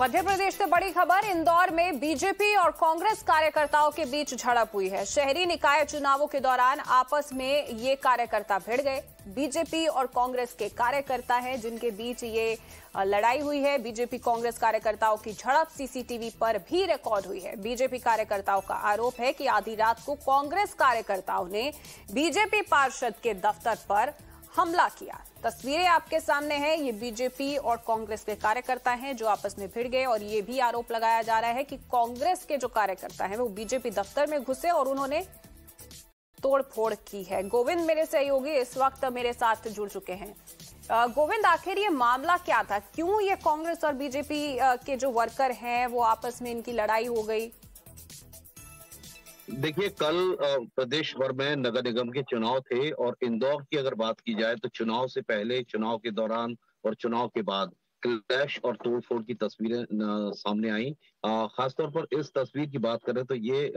मध्य प्रदेश से बड़ी खबर। इंदौर में बीजेपी और कांग्रेस कार्यकर्ताओं के बीच झड़प हुई है। शहरी निकाय चुनावों के दौरान आपस में ये कार्यकर्ता भिड़ गए। बीजेपी और कांग्रेस के कार्यकर्ता हैं जिनके बीच ये लड़ाई हुई है। बीजेपी कांग्रेस कार्यकर्ताओं की झड़प सीसीटीवी पर भी रिकॉर्ड हुई है। बीजेपी कार्यकर्ताओं का आरोप है कि आधी रात को कांग्रेस कार्यकर्ताओं ने बीजेपी पार्षद के दफ्तर पर हमला किया। तस्वीरें आपके सामने हैं। ये बीजेपी और कांग्रेस के कार्यकर्ता हैं जो आपस में भिड़ गए और ये भी आरोप लगाया जा रहा है कि कांग्रेस के जो कार्यकर्ता हैं वो बीजेपी दफ्तर में घुसे और उन्होंने तोड़फोड़ की है। गोविंद मेरे सहयोगी इस वक्त मेरे साथ जुड़ चुके हैं। गोविंद, आखिर ये मामला क्या था? क्यों ये कांग्रेस और बीजेपी के जो वर्कर हैं वो आपस में इनकी लड़ाई हो गई? देखिए, कल प्रदेश भर में नगर निगम के चुनाव थे और इंदौर की अगर बात की जाए तो चुनाव से पहले, चुनाव के दौरान और चुनाव के बाद क्लैश और तोड़फोड़ की तस्वीरें सामने आई। खासतौर पर इस तस्वीर की बात करें तो ये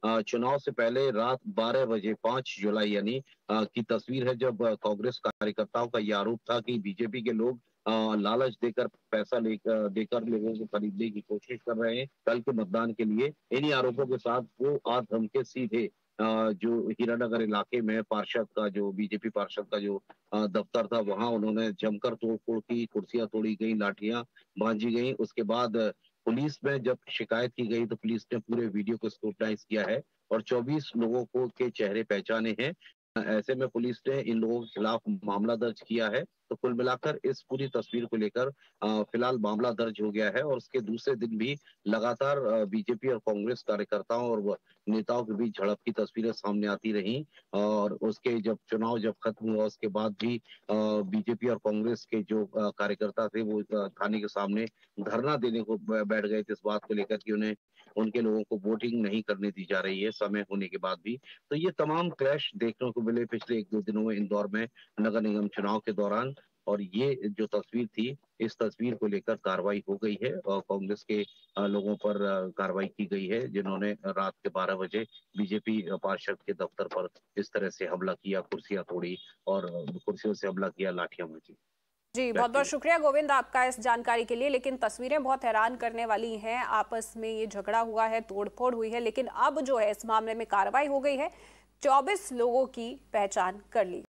चुनाव से पहले रात 12 बजे 5 जुलाई यानी की तस्वीर है, जब कांग्रेस कार्यकर्ताओं का यह आरोप था कि बीजेपी के लोग लालच देकर पैसा देकर लोगों को खरीदने की कोशिश कर रहे हैं कल के मतदान के लिए। इन्हीं आरोपों के साथ वो आज धम के सीधे जो हीरानगर इलाके में पार्षद का, जो बीजेपी पार्षद का जो दफ्तर था, वहां उन्होंने जमकर तोड़फोड़ की। कुर्सियां तोड़ी गई, लाठियां भांजी गई। उसके बाद पुलिस में जब शिकायत की गई तो पुलिस ने पूरे वीडियो को स्क्रूटनाइज किया है और 24 लोगों को के चेहरे पहचाने हैं। ऐसे में पुलिस ने इन लोगों के खिलाफ मामला दर्ज किया है। तो कुल मिलाकर इस पूरी तस्वीर को लेकर फिलहाल मामला दर्ज हो गया है और उसके दूसरे दिन भी लगातार बीजेपी और कांग्रेस कार्यकर्ताओं और नेताओं के बीच झड़प की तस्वीरें सामने आती रहीं। और उसके जब खत्म हुआ उसके बाद भी बीजेपी और कांग्रेस के जो कार्यकर्ता थे वो थाने के सामने धरना देने को बैठ गए थे, इस बात को लेकर कि उन्हें उनके लोगों को वोटिंग नहीं करने दी जा रही है समय होने के बाद भी। तो ये तमाम क्लैश देखने को मिले पिछले 1-2 दिनों में इंदौर में नगर निगम चुनाव के दौरान। और ये जो तस्वीर थी, इस तस्वीर को लेकर कार्रवाई हो गई है और कांग्रेस के लोगों पर कार्रवाई की गई है जिन्होंने रात के 12 बजे बीजेपी पार्षद के दफ्तर पर इस तरह से हमला किया, कुर्सियां तोड़ी और कुर्सियों से हमला किया, लाठियां भांजी। जी, बहुत बहुत शुक्रिया गोविंद आपका इस जानकारी के लिए। लेकिन तस्वीरें बहुत हैरान करने वाली हैं। आपस में ये झगड़ा हुआ है, तोड़फोड़ हुई है, लेकिन अब जो है इस मामले में कार्रवाई हो गई है। 24 लोगों की पहचान कर ली।